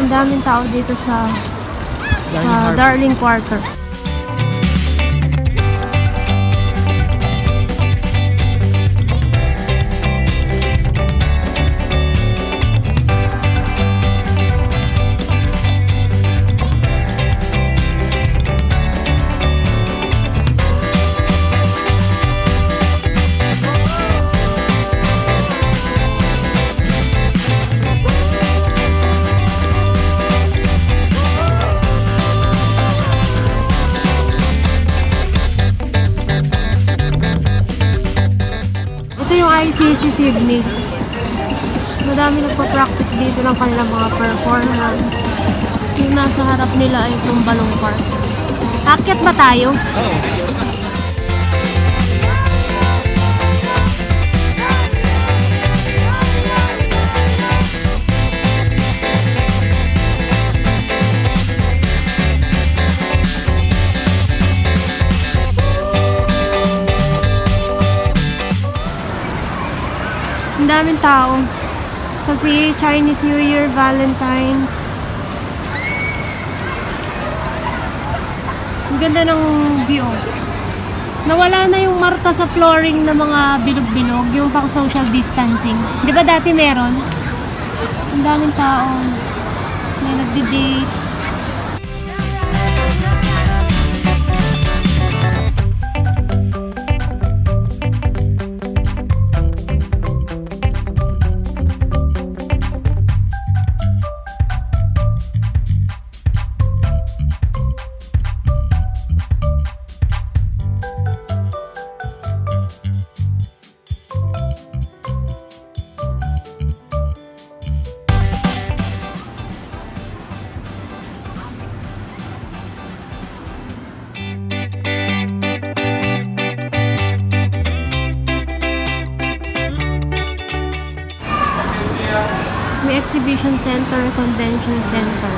Ang daming tao dito sa Darling Quarter. Ito yung ICC Sydney. Madami nagpa-practice dito ng kanilang mga performance. Yung nasa harap nila ay Tumbalong Park. Akyat ba tayo? Oo. Ang daming tao. Kasi Chinese New Year, Valentine's. Ang ganda ng view. Nawala na yung marka sa flooring ng mga bilog-bilog, yung pang social distancing. Di ba dati meron? Ang daming tao. May nagdi-date. May exhibition center, convention center.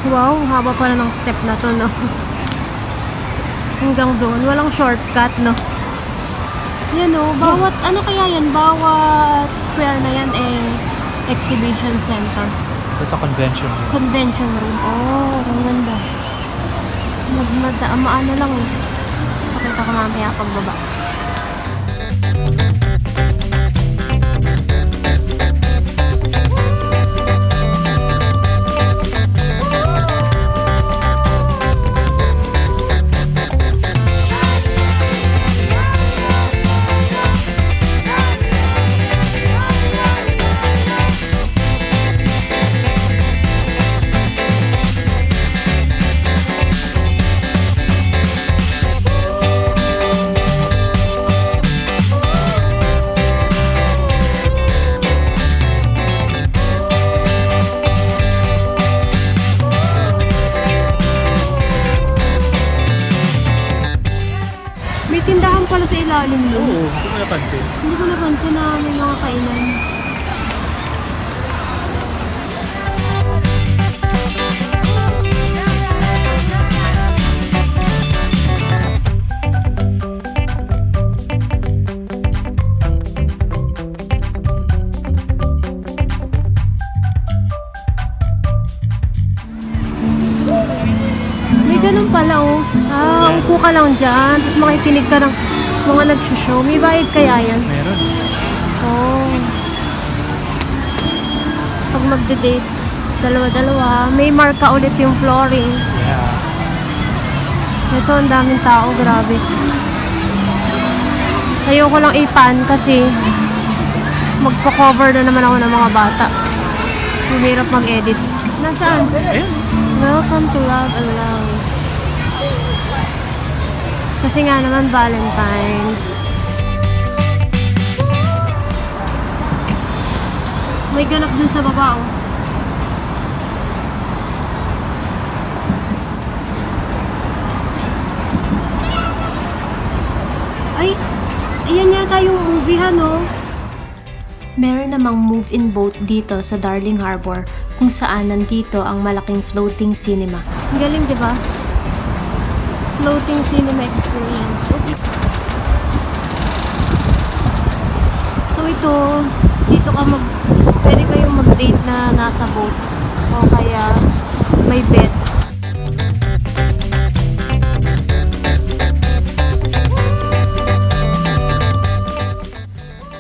Wow, haba pala ng step na to, no? Hanggang doon. Walang shortcut, no? Yan, no? Bawat, ano kaya yan? Bawat square na yan, exhibition center. Ito sa convention room. Convention room. Oh, ang ganda. Magmadaamaan na lang, eh. Pakita ko mamaya pagbaba. May tindahan pala sa ilalim nun. Oo, hindi ko napansin. Hindi ko napansin na may mga kainan. May ganun pala, oh. Upo ka lang dyan, tapos makikinig ka ng mga nag-show. May bayad kaya yan? Meron. Oh. Pag magde-date, dalawa-dalawa, may marka ulit yung flooring. Yeah. Ito, ang daming tao, grabe. Ayoko lang ipan kasi magpa-cover na naman ako ng mga bata. Mahirap mag-edit. Nasaan? Ayun. Welcome to Love and Love. Kasi nga naman Valentine's. May ganap dun sa baba, oh. Ay, ayan yata yung movie, no? Meron namang move-in boat dito sa Darling Harbor kung saan nandito ang malaking floating cinema. Ang galing, di ba? Floating cinema experience. Oops. So ito, dito ka pwede kayong mag-date na nasa boat o kaya may bed.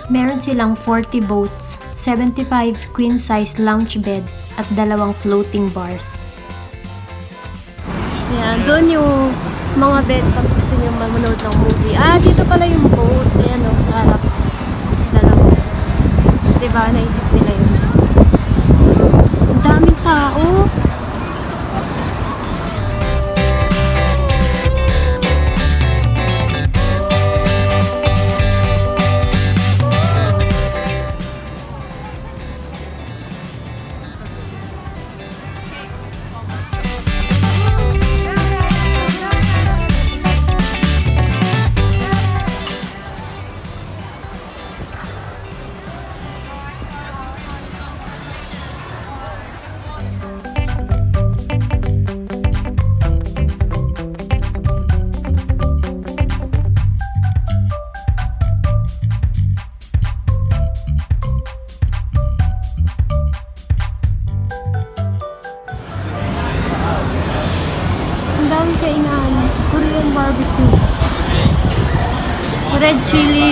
Meron silang 40 boats, 75 queen-size lounge bed at 2 floating bars. Ayan, doon yung mga bed pag gusto nyo manood ng movie. Dito pala yung boat. Ayan o, sa harap. Dalawa. Diba, naisip nila yun. Ang daming tao. Kainan, Korean barbecue, Red Chili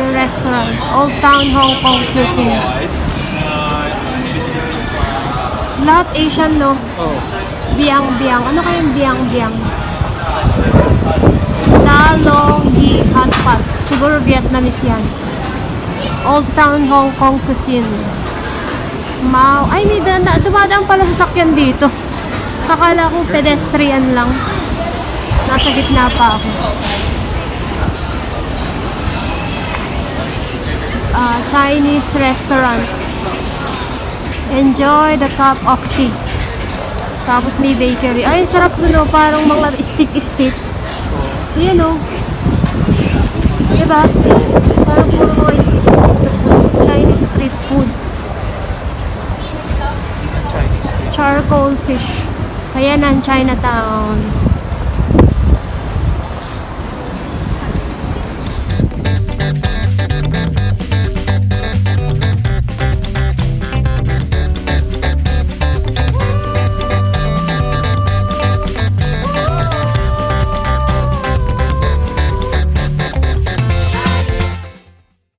Restaurant, Old Town Hong Kong cuisine. Lahat Asian, no? Oh. Biang-biang. Ano kayang biang-biang? Dalong Yi Hot Pot. Siguro Vietnamese yan. Old Town Hong Kong cuisine. Mao. Ay, may dumadaan pala sasakyan dito. Akala ko pedestrian lang. Nasa gitna pa ako. Chinese restaurant. Enjoy the cup of tea. Tapos may bakery. Ay, sarap nun, parang mga stick-stick. Ayan o. Diba? Parang puro mga stick-stick na food. Chinese street food. Charcoal fish. Ayan ang Chinatown.